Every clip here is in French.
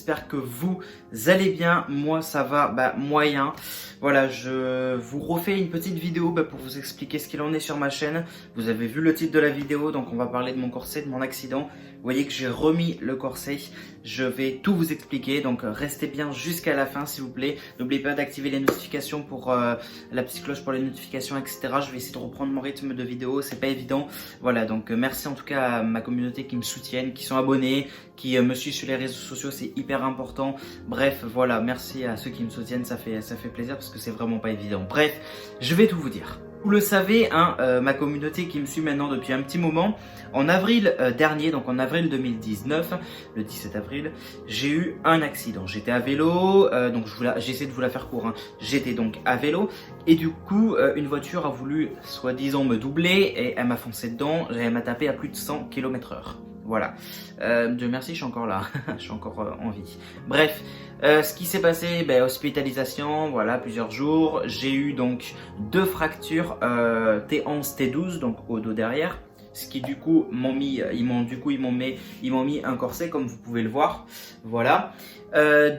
j'espère que vous allez bien. Moi ça va moyen. Voilà, je vous refais une petite vidéo pour vous expliquer ce qu'il en est sur ma chaîne. Vous avez vu le titre de la vidéo, donc on va parler de mon corset, de mon accident. Vous voyez que j'ai remis le corset, je vais tout vous expliquer, donc restez bien jusqu'à la fin s'il vous plaît. N'oubliez pas d'activer les notifications pour la petite cloche pour les notifications, etc. Je vais essayer de reprendre mon rythme de vidéo, c'est pas évident. Voilà, donc merci en tout cas à ma communauté qui me soutiennent, qui sont abonnés, qui me suivent sur les réseaux sociaux, c'est hyper important. Bref, voilà, merci à ceux qui me soutiennent, ça fait plaisir parce que c'est vraiment pas évident. Bref, je vais tout vous dire. Vous le savez, ma communauté qui me suit maintenant depuis un petit moment, en avril dernier, donc en avril 2019, le 17 avril, j'ai eu un accident. J'étais à vélo, donc j'essaie de vous la faire court, j'étais donc à vélo et du coup une voiture a voulu soi-disant me doubler et elle m'a foncé dedans, elle m'a tapé à plus de 100 km/h. Voilà, Dieu merci, je suis encore là, je suis encore en vie. Bref, ce qui s'est passé, hospitalisation, voilà, plusieurs jours. J'ai eu donc 2 fractures T11, T12, donc au dos derrière. Ce qui du coup m'ont mis, ils m'ont mis un corset comme vous pouvez le voir. Voilà.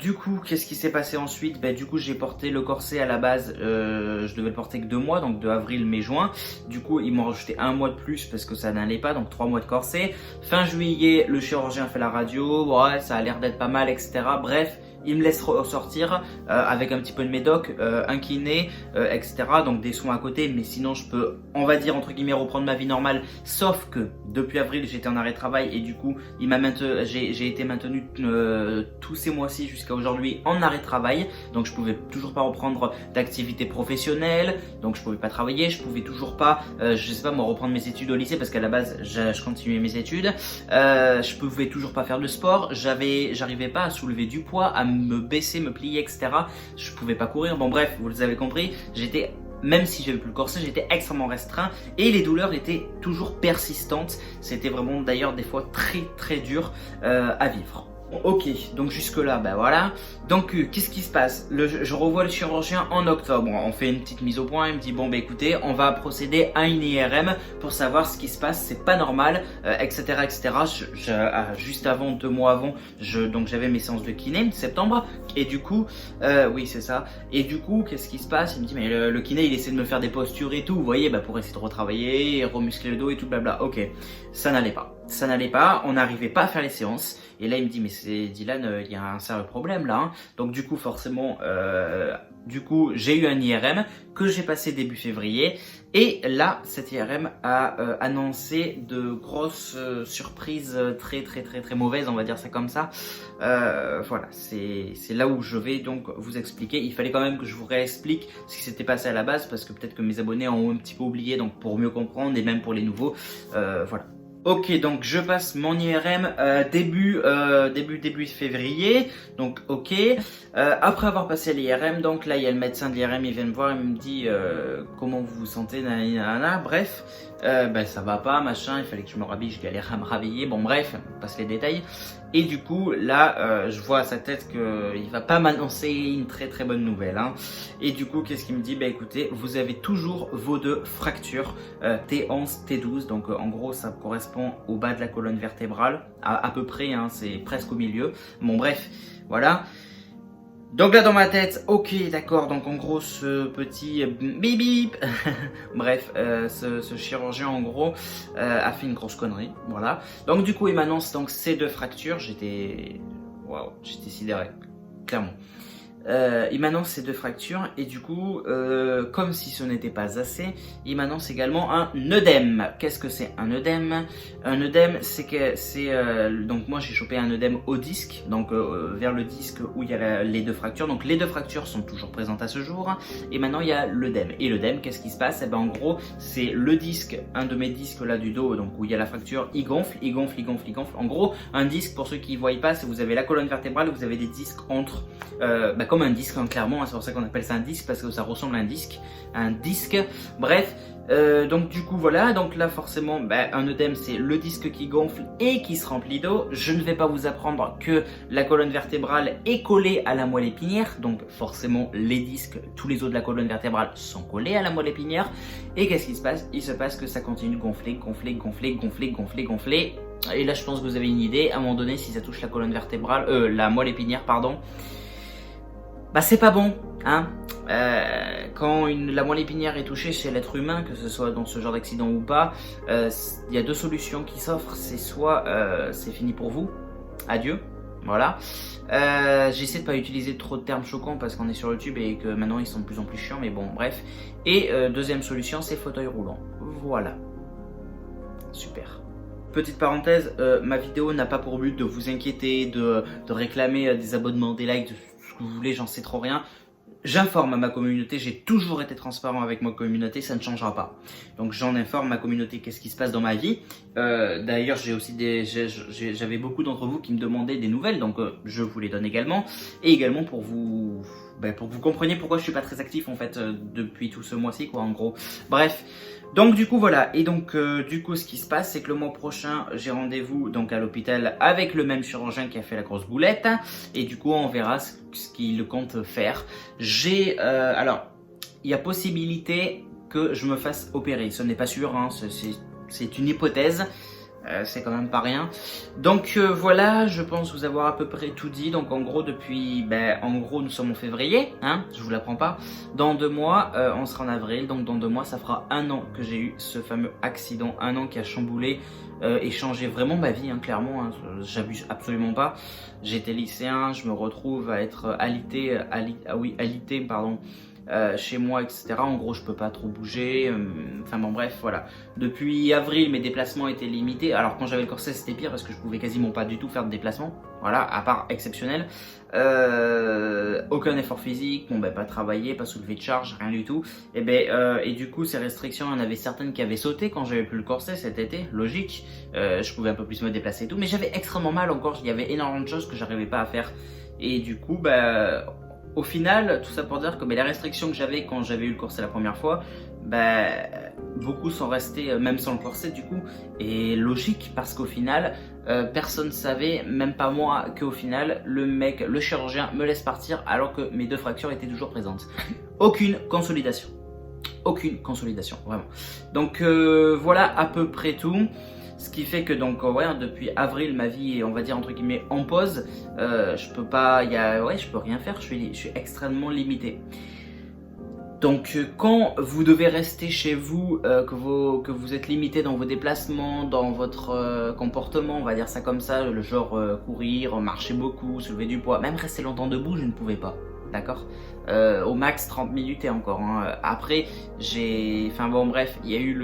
Du coup, qu'est-ce qui s'est passé ensuite? Du coup, j'ai porté le corset à la base, je devais le porter que 2 mois, donc de avril, mai, juin. Du coup, ils m'ont rajouté 1 mois de plus parce que ça n'allait pas, donc 3 mois de corset. Fin juillet, le chirurgien fait la radio, ouais, ça a l'air d'être pas mal, etc. Bref, il me laisse ressortir avec un petit peu de médoc, un kiné, etc. Donc des soins à côté, mais sinon je peux, on va dire entre guillemets, reprendre ma vie normale. Sauf que depuis avril, j'étais en arrêt de travail et du coup, j'ai été maintenu tous ces mois-ci jusqu'à aujourd'hui en arrêt de travail. Donc je pouvais toujours pas reprendre d'activité professionnelle, donc je pouvais pas travailler, je pouvais toujours pas, je sais pas moi, reprendre mes études au lycée parce qu'à la base, je continuais mes études. Je pouvais toujours pas faire de sport, j'arrivais pas à soulever du poids, à me baisser, me plier, etc. Je pouvais pas courir. Bon bref, vous les avez compris, même si j'avais plus le corset, j'étais extrêmement restreint et les douleurs étaient toujours persistantes. C'était vraiment d'ailleurs des fois très dur à vivre. Ok, donc jusque là, voilà. Donc qu'est-ce qui se passe? Je revois le chirurgien en octobre. On fait une petite mise au point. Il me dit bon écoutez, on va procéder à une IRM pour savoir ce qui se passe. C'est pas normal, etc., etc. Juste avant, 2 mois avant, donc j'avais mes séances de kiné, septembre. Et du coup, oui c'est ça. Et du coup, qu'est-ce qui se passe? Il me dit mais le kiné, il essaie de me faire des postures et tout. Vous voyez, pour essayer de retravailler, remuscler le dos et tout blabla. Ok, ça n'allait pas. Ça n'allait pas. On n'arrivait pas à faire les séances. Et là, il me dit, mais c'est Dylan, il y a un sérieux problème là. Donc du coup, forcément, j'ai eu un IRM que j'ai passé début février. Et là, cette IRM a annoncé de grosses surprises très mauvaises, on va dire ça comme ça. Voilà, c'est là où je vais donc vous expliquer. Il fallait quand même que je vous réexplique ce qui s'était passé à la base parce que peut-être que mes abonnés ont un petit peu oublié, donc pour mieux comprendre et même pour les nouveaux, voilà. Ok, donc je passe mon IRM début février, donc ok. Après avoir passé l'IRM, donc là il y a le médecin de l'IRM, il vient me voir, il me dit comment vous vous sentez, nanana, bref, ça va pas, machin, il fallait que je me rhabille, je galère à me rhabiller, bon bref, on passe les détails. Et du coup là je vois à sa tête qu'il va pas m'annoncer une très bonne nouvelle. Et du coup qu'est-ce qu'il me dit? Écoutez, vous avez toujours vos 2 fractures T11, T12, donc en gros ça correspond au bas de la colonne vertébrale, à peu près, c'est presque au milieu. Bon bref, voilà. Donc là dans ma tête, ok d'accord, donc en gros ce petit bip bip, bref, ce chirurgien en gros a fait une grosse connerie, voilà. Donc du coup il m'annonce donc ces 2 fractures, j'étais sidéré, clairement. Il m'annonce ces 2 fractures et du coup, comme si ce n'était pas assez, il m'annonce également un œdème. Qu'est-ce que c'est un œdème? Un œdème, donc moi j'ai chopé un œdème au disque, donc vers le disque où il y a les 2 fractures. Donc les 2 fractures sont toujours présentes à ce jour et maintenant il y a l'œdème. Et l'œdème, qu'est-ce qui se passe? En gros, c'est le disque, un de mes disques là du dos, donc où il y a la fracture, il gonfle. En gros, un disque, pour ceux qui ne voient pas, c'est vous avez la colonne vertébrale, vous avez des disques entre, comme un disque clairement, c'est pour ça qu'on appelle ça un disque parce que ça ressemble à un disque, bref. Donc du coup voilà, donc là forcément un œdème c'est le disque qui gonfle et qui se remplit d'eau. Je ne vais pas vous apprendre que la colonne vertébrale est collée à la moelle épinière, donc forcément les disques, tous les os de la colonne vertébrale sont collés à la moelle épinière. Et qu'est-ce qui se passe? Il se passe que ça continue de gonfler Et là, je pense que vous avez une idée. À un moment donné, si ça touche la colonne vertébrale, la moelle épinière, pardon, bah c'est pas bon, hein. Quand la moelle épinière est touchée chez l'être humain, que ce soit dans ce genre d'accident ou pas, il y a deux solutions qui s'offrent. C'est soit c'est fini pour vous, adieu, voilà. J'essaie de pas utiliser trop de termes choquants parce qu'on est sur YouTube et que maintenant ils sont de plus en plus chiants, mais bon, bref. Et deuxième solution, c'est fauteuil roulant. Voilà. Super. Petite parenthèse, ma vidéo n'a pas pour but de vous inquiéter, de réclamer des abonnements, des likes, de ce que vous voulez, j'en sais trop rien. J'informe à ma communauté, j'ai toujours été transparent avec ma communauté, ça ne changera pas. Donc j'en informe ma communauté qu'est-ce qui se passe dans ma vie. D'ailleurs j'ai aussi j'avais beaucoup d'entre vous qui me demandaient des nouvelles, donc je vous les donne également. Et également pour que vous compreniez pourquoi je suis pas très actif en fait depuis tout ce mois-ci quoi en gros. Bref. Donc du coup voilà, et donc du coup ce qui se passe c'est que le mois prochain j'ai rendez-vous donc à l'hôpital avec le même chirurgien qui a fait la grosse boulette et du coup on verra ce qu'il compte faire. Alors il y a possibilité que je me fasse opérer, ce n'est pas sûr, hein, c'est une hypothèse. C'est quand même pas rien. Donc voilà, je pense vous avoir à peu près tout dit. Donc en gros en gros nous sommes en février, hein, je vous l'apprends pas. Dans 2 mois, on sera en avril. Donc dans 2 mois, ça fera 1 an que j'ai eu ce fameux accident, 1 an qui a chamboulé et changé vraiment ma vie, hein, clairement. Hein, j'abuse absolument pas. J'étais lycéen, je me retrouve à être alité, pardon. Chez moi, etc. En gros, je peux pas trop bouger. Enfin bon, bref, voilà. Depuis avril, mes déplacements étaient limités. Alors, quand j'avais le corset, c'était pire parce que je pouvais quasiment pas du tout faire de déplacement. Voilà, à part exceptionnel. Aucun effort physique, pas travailler, pas soulever de charge, rien du tout. Et du coup, ces restrictions, il y en avait certaines qui avaient sauté quand j'avais plus le corset cet été, logique. Je pouvais un peu plus me déplacer et tout, mais j'avais extrêmement mal encore. Il y avait énormément de choses que j'arrivais pas à faire. Et du coup, au final, tout ça pour dire que les restrictions que j'avais quand j'avais eu le corset la première fois, beaucoup sont restés même sans le corset du coup. Et logique parce qu'au final, personne ne savait, même pas moi, qu'au final, le chirurgien me laisse partir alors que mes 2 fractures étaient toujours présentes. Aucune consolidation. Aucune consolidation, vraiment. Donc voilà à peu près tout. Ce qui fait que donc depuis avril ma vie est on va dire entre guillemets en pause. Je peux pas, je peux rien faire. Je suis extrêmement limité. Donc quand vous devez rester chez vous, que vous êtes limité dans vos déplacements, dans votre comportement, on va dire ça comme ça, le genre courir, marcher beaucoup, soulever du poids, même rester longtemps debout, je ne pouvais pas. D'accord, au max 30 minutes et encore. Hein. Après, enfin bon, bref, il y a eu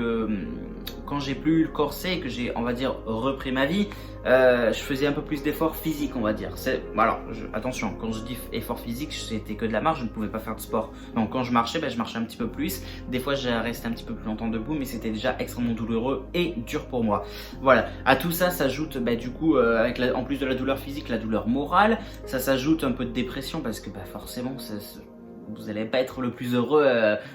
quand j'ai plus eu le corset et que j'ai, on va dire, repris ma vie, je faisais un peu plus d'efforts physiques, on va dire. Alors, attention, quand je dis effort physique, c'était que de la marche, je ne pouvais pas faire de sport. Donc, quand je marchais, je marchais un petit peu plus. Des fois, j'ai resté un petit peu plus longtemps debout, mais c'était déjà extrêmement douloureux et dur pour moi. Voilà. À tout ça s'ajoute, du coup, en plus de la douleur physique, la douleur morale. Ça s'ajoute un peu de dépression parce que, forcément, vous n'allez pas être le plus heureux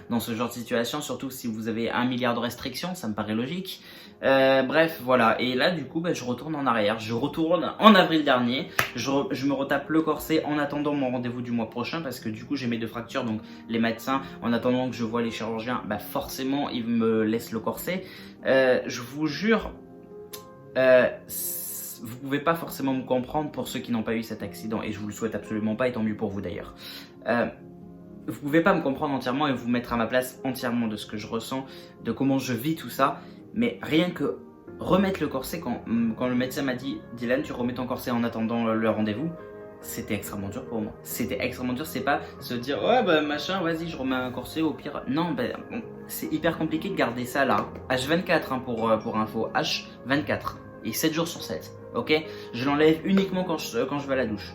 dans ce genre de situation, surtout si vous avez 1 milliard de restrictions, ça me paraît logique. Bref, voilà. Et là, du coup, je retourne en arrière. Je retourne en avril dernier. Je me retape le corset en attendant mon rendez-vous du mois prochain parce que du coup, j'ai mes 2 fractures. Donc, les médecins, en attendant que je vois les chirurgiens, forcément, ils me laissent le corset. Je vous jure, vous pouvez pas forcément me comprendre pour ceux qui n'ont pas eu cet accident et je vous le souhaite absolument pas et tant mieux pour vous d'ailleurs. Vous pouvez pas me comprendre entièrement et vous mettre à ma place entièrement de ce que je ressens, de comment je vis tout ça, mais rien que remettre le corset, quand le médecin m'a dit « Dylan, tu remets ton corset en attendant le rendez-vous », c'était extrêmement dur pour moi. C'était extrêmement dur, c'est pas se dire « Ouais machin, vas-y, je remets un corset au pire ». Non, c'est hyper compliqué de garder ça là. H24 hein, pour info, H24 et 7 jours sur 7, ok. Je l'enlève uniquement quand je vais à la douche.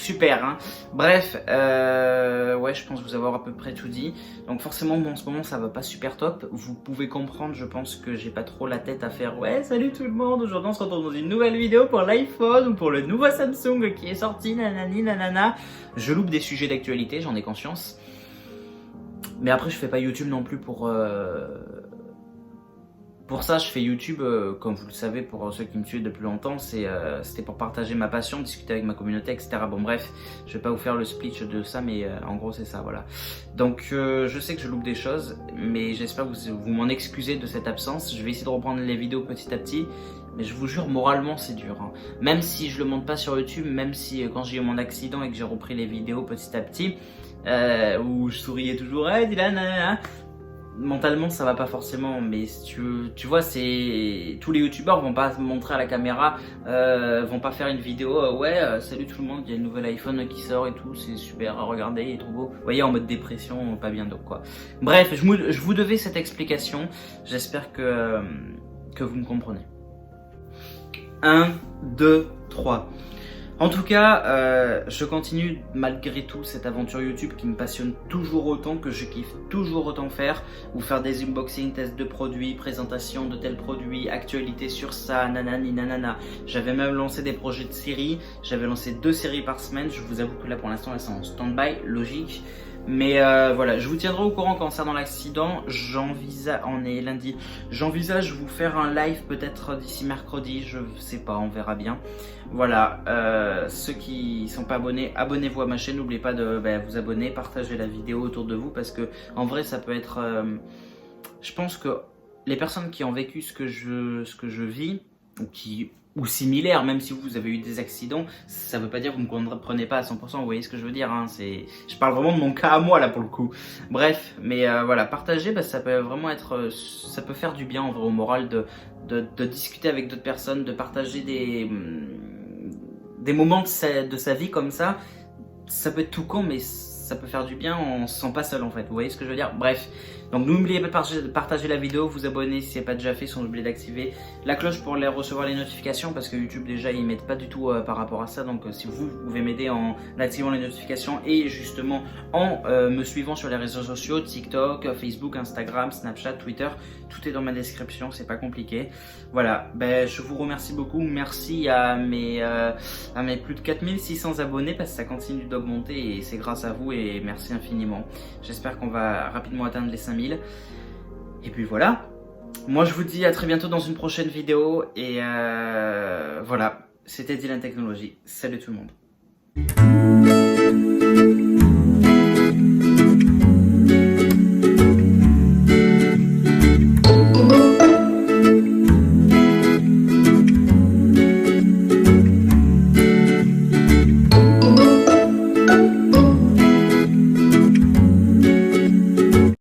Super, hein. Bref, je pense vous avoir à peu près tout dit. Donc forcément, en ce moment, ça va pas super top. Vous pouvez comprendre, je pense que j'ai pas trop la tête à faire « Ouais, salut tout le monde, aujourd'hui on se retrouve dans une nouvelle vidéo pour l'iPhone ou pour le nouveau Samsung qui est sorti, nanani, nanana ». Je loupe des sujets d'actualité, j'en ai conscience. Mais après, je fais pas YouTube non plus pour Pour ça, je fais YouTube, comme vous le savez, pour ceux qui me suivent depuis longtemps, c'était pour partager ma passion, discuter avec ma communauté, etc. Bon bref, je vais pas vous faire le speech de ça, mais en gros c'est ça, voilà. Donc je sais que je loupe des choses, mais j'espère que vous m'en excusez de cette absence. Je vais essayer de reprendre les vidéos petit à petit, mais je vous jure, moralement c'est dur. Hein. Même si je le monte pas sur YouTube, même si quand j'ai eu mon accident et que j'ai repris les vidéos petit à petit, où je souriais toujours, hey Dylan, mentalement ça va pas forcément, mais tu vois, c'est tous les youtubeurs vont pas se montrer à la caméra, vont pas faire une vidéo salut tout le monde, il y a une nouvelle iPhone qui sort et tout, c'est super, regardez, il est trop beau, vous voyez, en mode dépression, pas bien donc quoi. Bref, je vous devais cette explication, j'espère que vous me comprenez. 1, 2, 3. En tout cas, je continue malgré tout cette aventure YouTube qui me passionne toujours autant, que je kiffe toujours autant faire, ou faire des unboxings, tests de produits, présentation de tels produits, actualités sur ça, nanani nanana. J'avais même lancé des projets de séries, j'avais lancé 2 séries par semaine, je vous avoue que là pour l'instant elles sont en stand-by, logique. Mais voilà, je vous tiendrai au courant concernant l'accident. On est lundi. J'envisage vous faire un live peut-être d'ici mercredi. Je sais pas, on verra bien. Voilà, ceux qui sont pas abonnés, abonnez-vous à ma chaîne. N'oubliez pas de vous abonner, partager la vidéo autour de vous parce que en vrai, ça peut être. Je pense que les personnes qui ont vécu ce que je vis ou similaire, même si vous avez eu des accidents, ça veut pas dire que vous ne comprenez pas à 100%, vous voyez ce que je veux dire, hein, je parle vraiment de mon cas à moi là pour le coup. Bref, mais voilà, partager, ça peut vraiment être, ça peut faire du bien en vrai au moral de discuter avec d'autres personnes, de partager des moments de sa vie comme ça peut être tout con, mais ça peut faire du bien, on se sent pas seul en fait, vous voyez ce que je veux dire. Bref, donc n'oubliez pas de partager la vidéo, vous abonner si ce n'est pas déjà fait, sans oublier d'activer la cloche pour recevoir les notifications, parce que YouTube déjà ils mettent pas du tout par rapport à ça, donc si vous pouvez m'aider en activant les notifications et justement en me suivant sur les réseaux sociaux, TikTok, Facebook, Instagram, Snapchat, Twitter, tout est dans ma description, c'est pas compliqué. Voilà, je vous remercie beaucoup, merci à mes plus de 4600 abonnés, parce que ça continue d'augmenter et c'est grâce à vous et merci infiniment. J'espère qu'on va rapidement atteindre les 5000. Et puis voilà, moi je vous dis à très bientôt dans une prochaine vidéo et voilà, c'était Dylan Technologies, salut tout le monde.